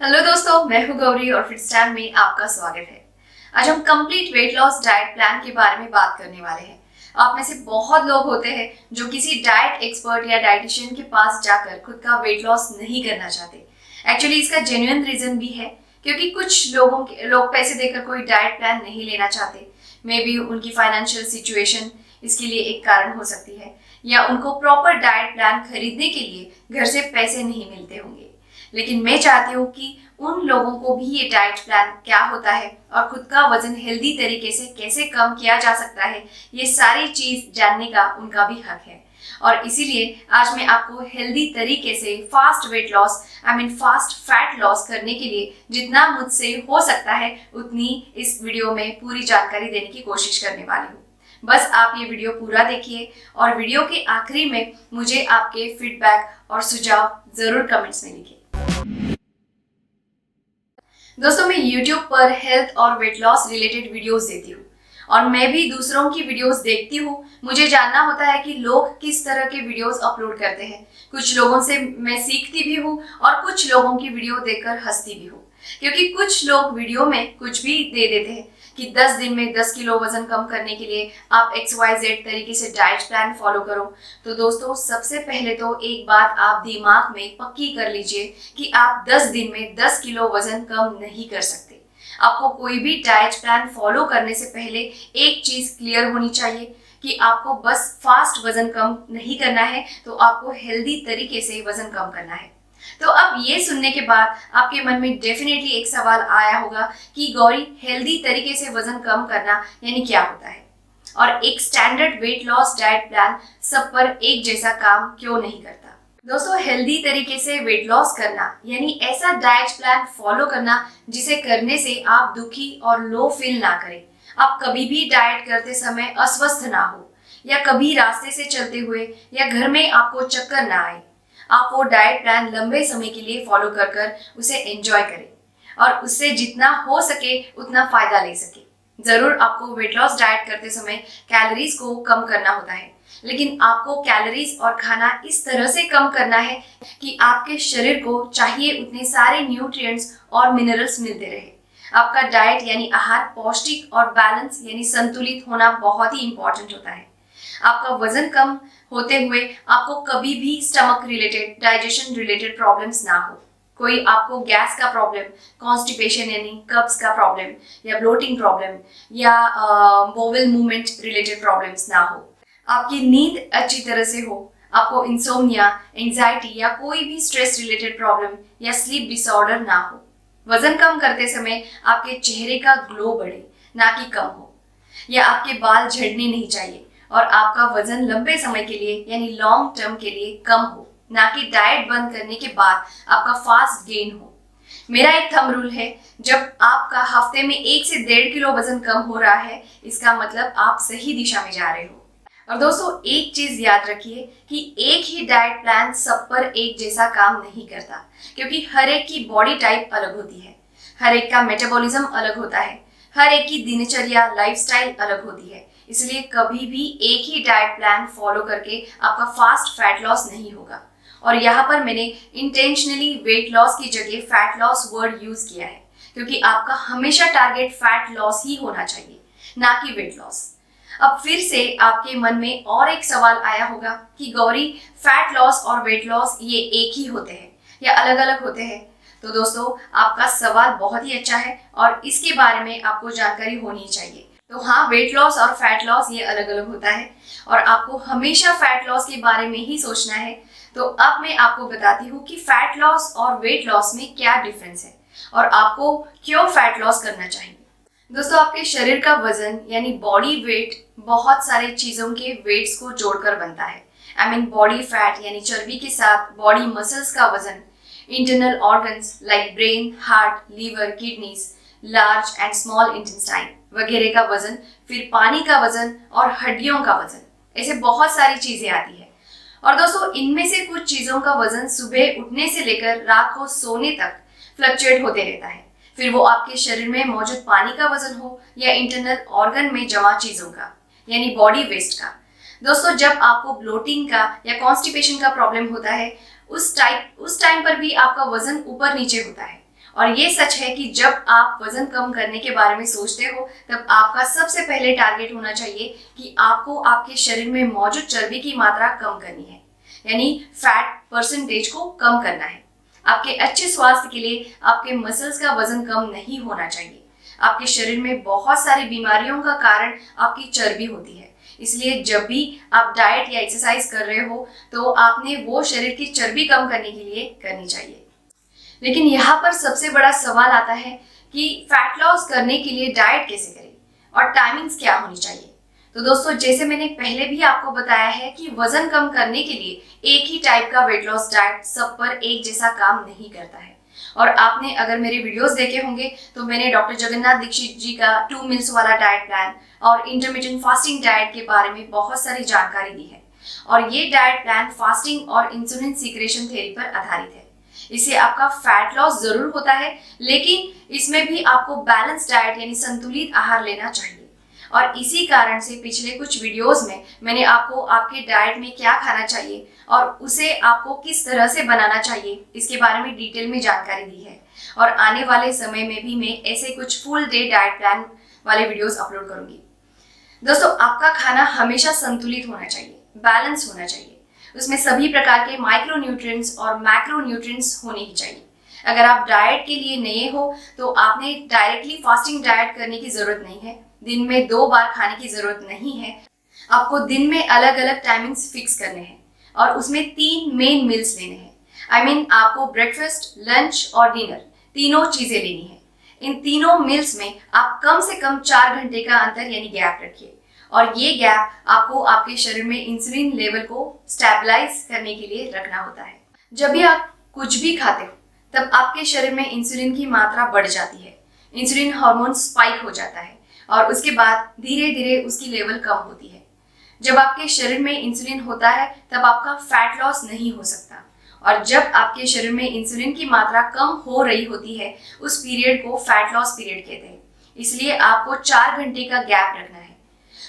Hello दोस्तों, मैं हूं गौरी और फिट स्टैंड में आपका स्वागत है। आज हम complete weight loss diet plan के बारे में बात करने वाले हैं। आप में से बहुत लोग होते हैं जो किसी डाइट एक्सपर्ट या डाइटिशियन के पास जाकर खुद का वेट लॉस नहीं करना चाहते। एक्चुअली इसका जेन्युइन रीजन भी है, क्योंकि कुछ लोग पैसे देकर कोई डाइट प्लान नहीं लेना चाहते। मे बी उनकी फाइनेंशियल सिचुएशन इसके लिए एक कारण हो सकती है, या उनको प्रॉपर डाइट प्लान खरीदने के लिए घर से पैसे नहीं मिलते होंगे। लेकिन मैं चाहती हूँ कि उन लोगों को भी ये डाइट प्लान क्या होता है और खुद का वजन हेल्दी तरीके से कैसे कम किया जा सकता है, ये सारी चीज जानने का उनका भी हक है। और इसीलिए आज मैं आपको हेल्दी तरीके से fast weight loss fast fat loss करने के लिए जितना मुझसे हो सकता है उतनी इस वीडियो में पूरी जानकारी देने की कोशिश करने वाली हूँ। बस आप ये वीडियो पूरा देखिए और वीडियो के आखिरी में मुझे आपके फीडबैक और सुझाव जरूर कमेंट्स में लिखिए। दोस्तों, मैं YouTube पर हेल्थ और वेट लॉस रिलेटेड वीडियोस देती हूँ और मैं भी दूसरों की वीडियोस देखती हूँ। मुझे जानना होता है कि लोग किस तरह के वीडियोस अपलोड करते हैं। कुछ लोगों से मैं सीखती भी हूँ और कुछ लोगों की वीडियो देखकर हंसती भी हूँ, क्योंकि कुछ लोग वीडियो में कुछ भी दे देते हैं कि 10 दिन में 10 किलो वजन कम करने के लिए आप XYZ तरीके से डाइट प्लान फॉलो करो। तो दोस्तों, सबसे पहले तो एक बात आप दिमाग में पक्की कर लीजिए कि आप 10 दिन में 10 किलो वजन कम नहीं कर सकते। आपको कोई भी डाइट प्लान फॉलो करने से पहले एक चीज क्लियर होनी चाहिए कि आपको बस फास्ट वजन कम नहीं करना है, तो आपको हेल्दी तरीके से वजन कम करना है। तो अब ये सुनने के बाद आपके मन में डेफिनेटली एक सवाल आया होगा कि गौरी, हेल्दी तरीके से वजन कम करना यानी क्या होता है, और एक standard weight loss diet plan सब पर एक जैसा काम क्यों नहीं करता। दोस्तों, हेल्दी तरीके से वेट लॉस करना यानी ऐसा डाइट प्लान फॉलो करना जिसे करने से आप दुखी और लो फील ना करें। आप कभी भी डाइट करते समय अस्वस्थ ना हो, या कभी रास्ते से चलते हुए या घर में आपको चक्कर ना आए। आप वो डाइट प्लान लंबे समय के लिए फॉलो कर कर उसे एंजॉय करें और उससे जितना हो सके उतना फायदा ले सके। जरूर आपको वेट लॉस डाइट करते समय कैलोरीज को कम करना होता है, लेकिन आपको कैलोरीज और खाना इस तरह से कम करना है कि आपके शरीर को चाहिए उतने सारे न्यूट्रिएंट्स और मिनरल्स मिलते रहे। आपका डाइट यानी आहार पौष्टिक और बैलेंस यानी संतुलित होना बहुत ही इंपॉर्टेंट होता है। आपका वजन कम होते हुए आपको कभी भी stomach related, digestion related problems ना हो। कोई आपको गैस का प्रॉब्लम, कॉन्स्टिपेशन यानी कब्ज का प्रॉब्लम, या ब्लोटिंग प्रॉब्लम, या बोवेल मूवमेंट रिलेटेड प्रॉब्लम्स ना हो। आपकी नींद अच्छी तरह से हो, आपको इंसोम्निया, एंजाइटी या कोई भी स्ट्रेस रिलेटेड प्रॉब्लम या स्लीप डिसऑर्डर ना हो। वजन कम करते समय आपके चेहरे का ग्लो बढ़े, ना कि कम हो, या आपके बाल झड़ने नहीं चाहिए, और आपका वजन लंबे समय के लिए यानी लॉन्ग टर्म के लिए कम हो, ना कि डाइट बंद करने के बाद आपका फास्ट गेन हो। मेरा एक थंब रूल है, जब आपका हफ्ते में 1 से 1.5 किलो वजन कम हो रहा है, इसका मतलब आप सही दिशा में जा रहे हो। और दोस्तों, एक चीज याद रखिए कि एक ही डाइट प्लान सब पर एक जैसा काम नहीं करता, क्योंकि हर एक की बॉडी टाइप अलग होती है, हर एक का मेटाबॉलिज्म अलग होता है, हर एक की दिनचर्या, लाइफस्टाइल अलग होती है। इसलिए कभी भी एक ही डाइट प्लान फॉलो करके आपका फास्ट फैट लॉस नहीं होगा। और यहाँ पर मैंने इंटेंशनली वेट लॉस की जगह फैट लॉस वर्ड यूज किया है, क्योंकि आपका हमेशा टारगेट फैट लॉस ही होना चाहिए, ना कि वेट लॉस। अब फिर से आपके मन में और एक सवाल आया होगा कि गौरी, फैट लॉस और वेट लॉस ये एक ही होते हैं या अलग अलग होते हैं? तो दोस्तों, आपका सवाल बहुत ही अच्छा है और इसके बारे में आपको जानकारी होनी चाहिए। तो हाँ, वेट लॉस और फैट लॉस ये अलग अलग होता है और आपको हमेशा फैट लॉस के बारे में ही सोचना है। तो अब मैं आपको बताती हूँ कि फैट लॉस और वेट लॉस में क्या डिफरेंस है और आपको क्यों फैट लॉस करना चाहिए। दोस्तों, आपके शरीर का वजन यानी बॉडी वेट बहुत सारे चीजों के वेट्स को जोड़कर बनता है। बॉडी फैट यानी चर्बी के साथ बॉडी मसल्स का वजन, internal organs like brain, heart, liver, kidneys, large and small intestine वगैरह का वजन, फिर पानी का वजन और हड्डियों का वजन, ऐसे बहुत सारी चीजें आती है। और दोस्तों, इनमें से कुछ चीजों का वजन सुबह उठने से लेकर रात को सोने तक फ्लक्चुएट होते रहता है। फिर वो आपके शरीर में मौजूद पानी का वजन हो या इंटरनल ऑर्गन में जमा चीजों का यानी बॉडी वेस्ट का। दोस्तों, जब आपको ब्लोटिंग का या कॉन्स्टिपेशन का प्रॉब्लम होता है, उस टाइम पर भी आपका वजन ऊपर नीचे होता है और ये सच है कि जब आप वजन कम करने के बारे में सोचते हो तब आपका सबसे पहले टारगेट होना चाहिए कि आपको आपके शरीर में मौजूद चर्बी की मात्रा कम करनी है, यानी फैट परसेंटेज को कम करना है। आपके अच्छे स्वास्थ्य के लिए आपके मसल्स का वजन कम नहीं होना चाहिए। आपके शरीर में बहुत सारी बीमारियों का कारण आपकी चर्बी होती है, इसलिए जब भी आप डाइट या एक्सरसाइज कर रहे हो तो आपने वो शरीर की चर्बी कम करने के लिए करनी चाहिए। लेकिन यहाँ पर सबसे बड़ा सवाल आता है कि फैट लॉस करने के लिए डाइट कैसे करें और टाइमिंग्स क्या होनी चाहिए। तो दोस्तों, जैसे मैंने पहले भी आपको बताया है कि वजन कम करने के लिए एक ही टाइप का वेट लॉस डाइट सब पर एक जैसा काम नहीं करता है। और आपने अगर मेरे वीडियोस देखे होंगे तो मैंने डॉक्टर जगन्नाथ दीक्षित जी का 2 मील्स वाला डाइट प्लान और इंटरमिटेंट फास्टिंग डाइट के बारे में बहुत सारी जानकारी दी है। और ये डाइट प्लान फास्टिंग और इंसुलिन सीक्रेशन थ्योरी पर आधारित है। इससे आपका फैट लॉस जरूर होता है, लेकिन इसमें भी आपको बैलेंस डाइट यानी संतुलित आहार लेना चाहिए। और इसी कारण से पिछले कुछ वीडियोस में मैंने आपको आपके डाइट में क्या खाना चाहिए और उसे आपको किस तरह से बनाना चाहिए इसके बारे में डिटेल में जानकारी दी है। और आने वाले समय में भी मैं ऐसे कुछ फुल डे डाइट प्लान वाले वीडियोस अपलोड करूंगी। दोस्तों, आपका खाना हमेशा संतुलित होना चाहिए, बैलेंस होना चाहिए। उसमें सभी प्रकार के माइक्रो न्यूट्रिएंट्स और मैक्रो न्यूट्रिएंट्स होने ही चाहिए। अगर आप डाइट के लिए नए हो तो आपने डायरेक्टली फास्टिंग डाइट करने की जरूरत नहीं है। दिन में 2 बार खाने की जरूरत नहीं है। आपको दिन में अलग अलग टाइमिंग्स फिक्स करने हैं और उसमें 3 मेन मील्स लेने हैं। आपको ब्रेकफास्ट, लंच और डिनर तीनों चीजें लेनी है। इन तीनों मील्स में आप कम से कम 4 घंटे का अंतर यानी गैप रखिए। और ये गैप आपको आपके शरीर में इंसुलिन लेवल को स्टेबलाइज करने के लिए रखना होता है। जब भी आप कुछ भी खाते हो तब आपके शरीर में इंसुलिन की मात्रा बढ़ जाती है। इंसुलिन हार्मोन स्पाइक हो जाता है और उसके बाद धीरे धीरे उसकी लेवल कम होती है। जब आपके शरीर में इंसुलिन होता है तब आपका फैट लॉस नहीं हो सकता। और जब आपके शरीर में इंसुलिन की मात्रा कम हो रही होती है उस पीरियड को फैट लॉस पीरियड कहते हैं। इसलिए आपको 4 घंटे का गैप रखना है।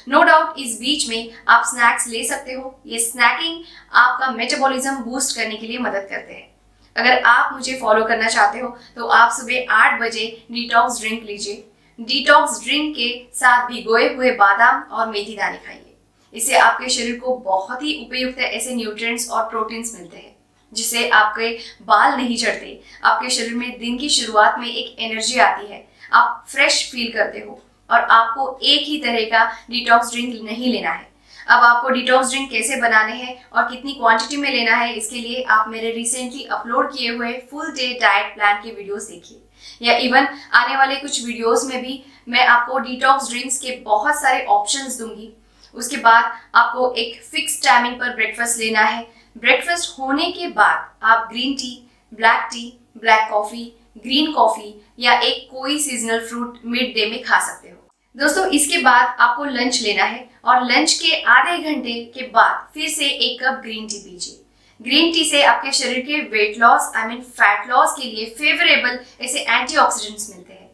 नो डाउट इस बीच में आप स्नैक्स ले सकते हो। ये स्नैकिंग आपका मेटाबॉलिज्म बूस्ट करने के लिए मदद करते हैं। अगर आप मुझे फॉलो करना चाहते हो तो आप सुबह 8 बजे डिटॉक्स ड्रिंक लीजिए। डिटॉक्स ड्रिंक के साथ भिगोए हुए बादाम और मेथी दाने खाइए। इससे आपके शरीर को बहुत ही उपयुक्त ऐसे न्यूट्रिएंट्स और प्रोटीन्स मिलते हैं जिससे आपके बाल नहीं झड़ते। आपके शरीर में दिन की शुरुआत में एक एनर्जी आती है, आप फ्रेश फील करते हो। और आपको एक ही तरह का डिटॉक्स ड्रिंक नहीं लेना है। अब आपको डिटॉक्स ड्रिंक कैसे बनाने हैं और कितनी क्वांटिटी में लेना है इसके लिए आप मेरे रिसेंटली अपलोड किए हुए फुल डे डाइट प्लान के वीडियोस देखिए, या इवन आने वाले कुछ वीडियोस में भी मैं आपको डिटॉक्स ड्रिंक्स के बहुत सारे ऑप्शंस दूंगी। उसके बाद आपको एक फिक्स टाइमिंग पर ब्रेकफास्ट लेना है। ब्रेकफास्ट होने के बाद आप green tea, black coffee, green coffee या एक कोई सीजनल फ्रूट मिड डे में खा सकते हो। दोस्तों, इसके बाद आपको लंच लेना है और लंच के आधे घंटे के बाद फिर से 1 कप ग्रीन टी पीजिए। ग्रीन टी से आपके शरीर के वेट लॉस फैट लॉस के लिए फेवरेबल ऐसे एंटीऑक्सीडेंट्स मिलते हैं।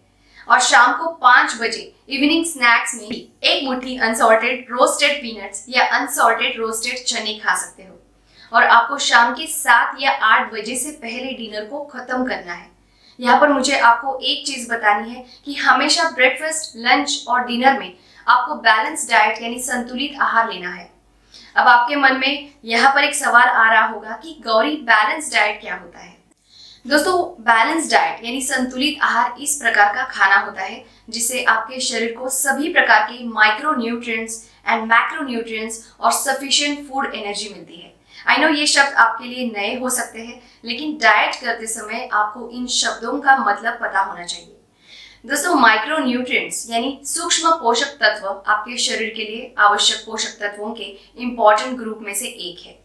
और शाम को 5 बजे इवनिंग स्नैक्स में 1 मुट्ठी अनसॉल्टेड रोस्टेड पीनट्स या अनसॉल्टेड रोस्टेड चने खा सकते हो। और आपको शाम के 7 या 8 बजे से पहले डिनर को खत्म करना है। यहाँ पर मुझे आपको एक चीज बतानी है कि हमेशा ब्रेकफास्ट, लंच और डिनर में आपको बैलेंस डाइट यानी संतुलित आहार लेना है। अब आपके मन में यहाँ पर एक सवाल आ रहा होगा कि गौरी, बैलेंस डाइट क्या होता है? दोस्तों, बैलेंस डाइट यानी संतुलित आहार इस प्रकार का खाना होता है जिससे आपके शरीर को सभी प्रकार के micro nutrients and macro nutrients और सफिशिएंट फूड एनर्जी मिलती है। आई नो ये शब्द आपके लिए नए हो सकते हैं, लेकिन डाइट करते समय आपको इन शब्दों का मतलब पता होना चाहिए। दोस्तों, माइक्रो न्यूट्रिएंट्स यानी सूक्ष्म पोषक तत्व आपके शरीर के लिए आवश्यक पोषक तत्वों के इंपॉर्टेंट ग्रुप में से एक है।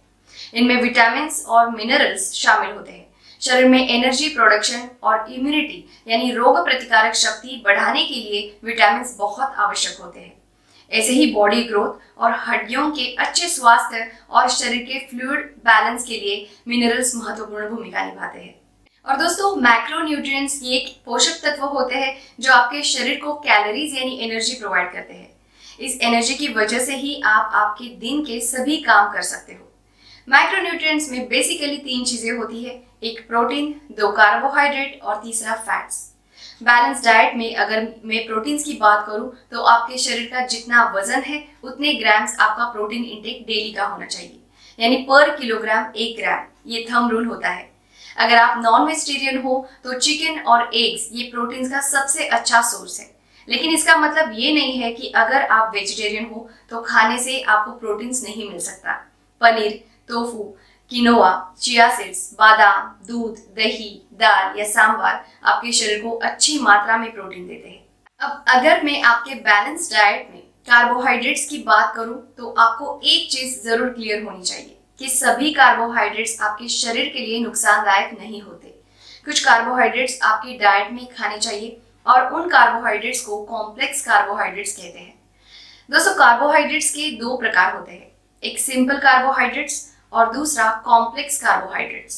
इनमें विटामिन और मिनरल्स शामिल होते हैं। शरीर में एनर्जी प्रोडक्शन और इम्यूनिटी यानी रोग प्रतिकारक शक्ति बढ़ाने के लिए विटामिन बहुत आवश्यक होते हैं। ऐसे ही बॉडी ग्रोथ और हड्डियों के अच्छे स्वास्थ्य और शरीर के फ्लूइड बैलेंस के लिए मिनरल्स महत्वपूर्ण भूमिका निभाते हैं। और दोस्तों, मैक्रो न्यूट्रिएंट्स ये पोषक तत्व होते हैं जो आपके शरीर को कैलोरीज यानी एनर्जी प्रोवाइड करते हैं। इस एनर्जी की वजह से ही आप आपके दिन के सभी काम कर सकते हो। माइक्रोन्यूट्रिएंट्स में बेसिकली 3 चीजें होती है, एक प्रोटीन, 2 कार्बोहाइड्रेट और तीसरा फैट्स। बैलेंस डाइट में अगर मैं प्रोटीन्स की बात करूं तो आपके शरीर का जितना वजन है उतने ग्राम्स आपका प्रोटीन इंटेक डेली का होना चाहिए, यानी पर किलोग्राम 1 ग्राम, ये थंब रूल होता है। अगर आप नॉन वेजिटेरियन हो तो चिकन और एग्स ये प्रोटीन्स का सबसे अच्छा सोर्स है, लेकिन इसका मतलब ये नहीं है कि अगर आप वेजिटेरियन हो तो खाने से आपको प्रोटीन्स नहीं मिल सकता। Paneer, tofu, quinoa, chia seeds, बादाम, दूध, दही, दाल या सांभर आपके शरीर को अच्छी मात्रा में प्रोटीन देते हैं। अब अगर मैं आपके बैलेंस डाइट में कार्बोहाइड्रेट्स की बात करूं तो आपको एक चीज जरूर क्लियर होनी चाहिए कि सभी कार्बोहाइड्रेट्स आपके शरीर के लिए नुकसानदायक नहीं होते। कुछ कार्बोहाइड्रेट्स आपकी डाइट में खाने चाहिए और उन कार्बोहाइड्रेट्स को कॉम्प्लेक्स कार्बोहाइड्रेट्स कहते हैं। दोस्तों, कार्बोहाइड्रेट्स के 2 प्रकार होते हैं, एक सिंपल कार्बोहाइड्रेट्स और दूसरा कॉम्प्लेक्स कार्बोहाइड्रेट्स।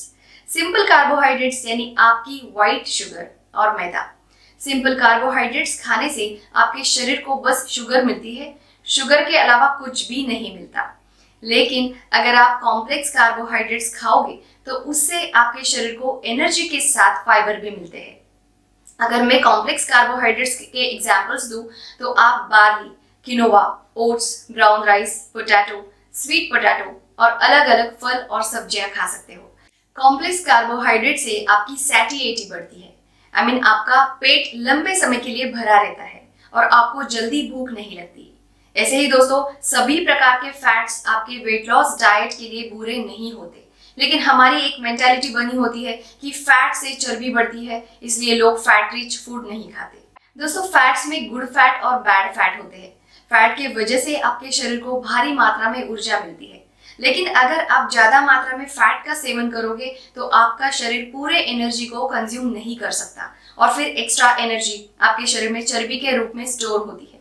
सिंपल कार्बोहाइड्रेट्स यानी आपकी व्हाइट शुगर और मैदा। सिंपल कार्बोहाइड्रेट्स खाने से आपके शरीर को बस शुगर मिलती है, शुगर के अलावा कुछ भी नहीं मिलता। लेकिन अगर आप कॉम्प्लेक्स कार्बोहाइड्रेट्स खाओगे तो उससे आपके शरीर को एनर्जी के साथ फाइबर भी मिलते हैं। अगर मैं कॉम्प्लेक्स कार्बोहाइड्रेट्स के एग्जांपल्स दूं तो आप barley, quinoa, oats, brown rice, potato, sweet potato और अलग अलग फल और सब्जियां खा सकते हो। कॉम्प्लेक्स कार्बोहाइड्रेट से आपकी सैटिएटी बढ़ती है, आपका पेट लंबे समय के लिए भरा रहता है और आपको जल्दी भूख नहीं लगती। ऐसे ही दोस्तों, सभी प्रकार के फैट्स आपके वेट लॉस डाइट के लिए बुरे नहीं होते, लेकिन हमारी एक मेंटालिटी बनी होती है कि फैट से चर्बी बढ़ती है, इसलिए लोग फैट रिच फूड नहीं खाते। दोस्तों, फैट्स में गुड फैट और बैड फैट होते हैं। फैट की वजह से आपके शरीर को भारी मात्रा में ऊर्जा मिलती है, लेकिन अगर आप ज्यादा मात्रा में फैट का सेवन करोगे तो आपका शरीर पूरे एनर्जी को कंज्यूम नहीं कर सकता और फिर एक्स्ट्रा एनर्जी आपके शरीर में चर्बी के रूप में स्टोर होती है।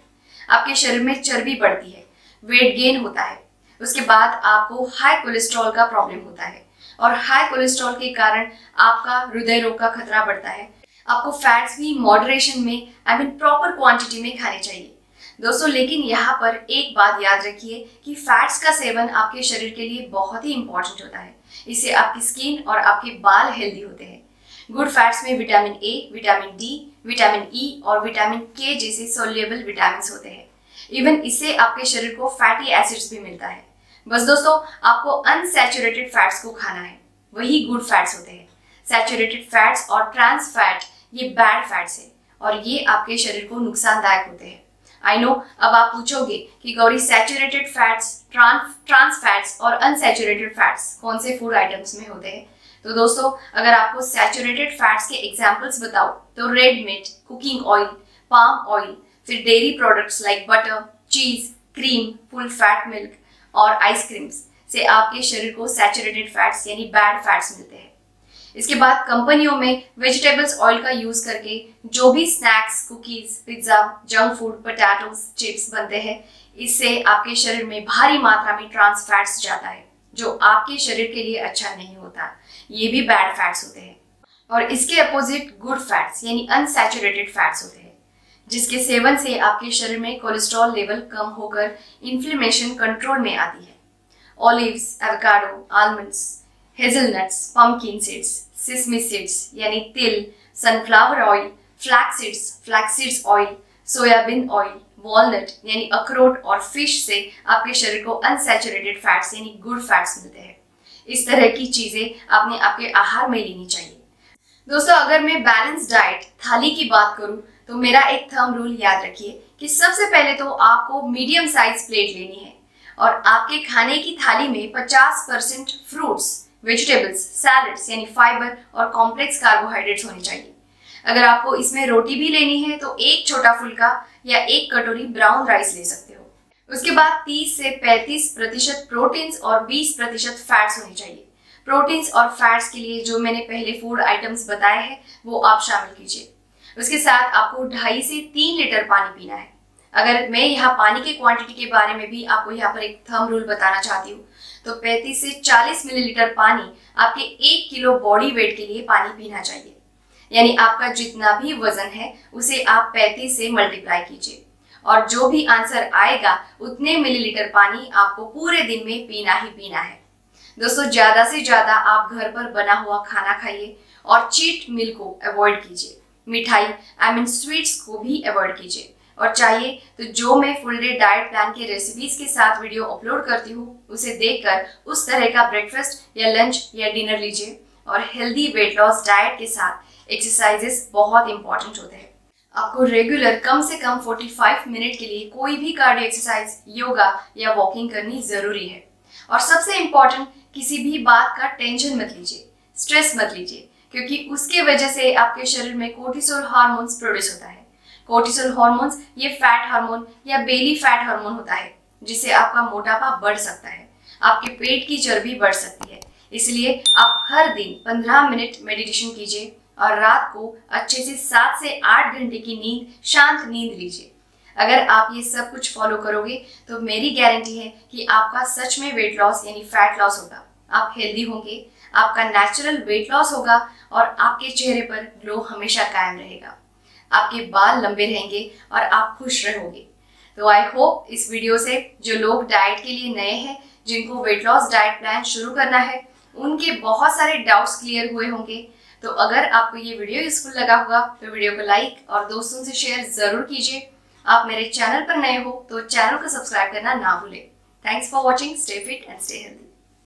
आपके शरीर में चर्बी बढ़ती है, वेट गेन होता है, उसके बाद आपको हाई कोलेस्ट्रॉल का प्रॉब्लम होता है और हाई कोलेस्ट्रॉल के कारण आपका हृदय रोग का खतरा बढ़ता है। आपको फैट्स भी मॉडरेशन में प्रॉपर क्वांटिटी में खाने चाहिए दोस्तों। लेकिन यहाँ पर एक बात याद रखिए कि फैट्स का सेवन आपके शरीर के लिए बहुत ही इंपॉर्टेंट होता है, इससे आपकी स्किन और आपके बाल हेल्दी होते हैं। गुड फैट्स में vitamin A, vitamin D, vitamin E और विटामिन के जैसे सोल्यूबल विटामिन होते हैं। इवन इससे आपके शरीर को फैटी एसिड्स भी मिलता है। बस दोस्तों, आपको अनसैचुरेटेड फैट्स को खाना है, वही गुड फैट्स होते हैं। सैचुरेटेड फैट्स और ट्रांस फैट ये बैड फैट्स है और ये आपके शरीर को नुकसानदायक होते हैं। आई नो, अब आप पूछोगे कि Gauri, saturated fats, trans fats और अनसैचुरेटेड फैट्स कौन से फूड आइटम्स में होते हैं? तो दोस्तों, अगर आपको सैचुरेटेड फैट्स के एग्जांपल्स बताओ तो red meat, cooking oil, palm oil, फिर डेयरी प्रोडक्ट्स लाइक बटर, चीज, क्रीम, फुल फैट मिल्क और आइसक्रीम्स से आपके शरीर को सैचुरेटेड फैट्स यानी बैड फैट्स मिलते हैं। इसके बाद कंपनियों में वेजिटेबल्स ऑयल का यूज करके जो भी snacks, cookies, pizza, junk food, potatoes, chips बनते हैं, इससे आपके शरीर में भारी मात्रा में ट्रांस फैट्स जाता है जो आपके शरीर के लिए अच्छा नहीं होता। ये भी बैड फैट्स होते हैं। और इसके अपोजिट गुड फैट्स यानी अनसैचुरेटेड फैट्स होते हैं, जिसके सेवन से आपके शरीर में कोलेस्ट्रॉल लेवल कम होकर इन्फ्लेमेशन कंट्रोल में आती है। Olives, avocado, almonds, hazelnuts, pumpkin seeds, sesame seeds यानी तिल, sunflower oil, flax seeds oil, soybean oil, walnut यानी अखरोट और फिश से आपके शरीर को अनसैचुरेटेड फैट्स यानी गुड फैट्स मिलते हैं। इस तरह की चीजें आपने आपके आहार में लेनी चाहिए। दोस्तों, अगर मैं बैलेंस डाइट थाली की बात करूं तो मेरा एक थंब रूल याद रखिए कि सबसे पहले तो आपको मीडियम साइज प्लेट लेनी है और आपके खाने की थाली में 50% फ्रूट्स, वेजिटेबल्स, सैलड्स यानी फाइबर और कॉम्प्लेक्स कार्बोहाइड्रेट्स होने चाहिए। अगर आपको इसमें रोटी भी लेनी है तो एक छोटा फुल्का या एक कटोरी ब्राउन राइस ले सकते हो। उसके बाद 30 से 35% प्रोटीन्स और 20% फैट्स होने चाहिए। प्रोटीन्स और फैट्स के लिए जो मैंने पहले फूड आइटम्स बताए हैं वो आप शामिल कीजिए। उसके साथ आपको 2.5 से 3 लीटर पानी पीना है। अगर मैं यहाँ पानी के क्वांटिटी के बारे में भी आपको यहाँ पर एक थंब रूल बताना चाहती हूँ तो 35 से 40 मिलीलीटर पानी आपके 1 किलो बॉडी वेट के लिए पानी पीना चाहिए। यानी आपका जितना भी वजन है उसे आप 35 से मल्टीप्लाई कीजिए और जो भी आंसर आएगा उतने मिलीलीटर पानी आपको पूरे दिन में पीना ही पीना है। दोस्तों, ज्यादा से ज्यादा आप घर पर बना हुआ खाना खाइए और चीट मील को अवॉइड कीजिए। मिठाई स्वीट्स को भी अवॉइड कीजिए। और चाहिए तो जो मैं फुल डे डाइट प्लान के रेसिपीज के साथ वीडियो अपलोड करती हूँ उसे देखकर उस तरह का ब्रेकफास्ट या लंच या डिनर लीजिए। और हेल्दी वेट लॉस डाइट के साथ एक्सरसाइजेस बहुत इंपॉर्टेंट होते हैं। आपको रेगुलर कम से कम 45 मिनट के लिए कोई भी कार्डियो एक्सरसाइज, योगा या वॉकिंग करनी जरूरी है। और सबसे इम्पोर्टेंट, किसी भी बात का टेंशन मत लीजिए, स्ट्रेस मत लीजिए, क्योंकि उसके वजह से आपके शरीर में कोर्टिसोल हार्मोन्स प्रोड्यूस होता है। कोर्टिसोल हार्मोन्स ये फैट हार्मोन या बेली फैट हार्मोन होता है, जिससे आपका मोटापा बढ़ सकता है, आपके पेट की चर्बी बढ़ सकती है। इसलिए आप हर दिन 15 मिनट मेडिटेशन कीजिए और रात को अच्छे से 7 से 8 घंटे की नींद, शांत नींद लीजिए। अगर आप ये सब कुछ फॉलो करोगे तो मेरी गारंटी है कि आपका सच में वेट लॉस यानी फैट लॉस होगा। आप हेल्दी होंगे, आपका नेचुरल वेट लॉस होगा और आपके चेहरे पर ग्लो हमेशा कायम रहेगा। आपके बाल लंबे रहेंगे और आप खुश रहोगे। तो आई होप इस वीडियो से जो लोग डाइट के लिए नए हैं, जिनको वेट लॉस डाइट प्लान शुरू करना है, उनके बहुत सारे डाउट्स क्लियर हुए होंगे। तो अगर आपको ये वीडियो यूजफुल लगा होगा तो वीडियो को लाइक और दोस्तों से शेयर जरूर कीजिए। आप मेरे चैनल पर नए हो तो चैनल को सब्सक्राइब करना ना भूलें। Thanks for watching. Stay fit and stay healthy.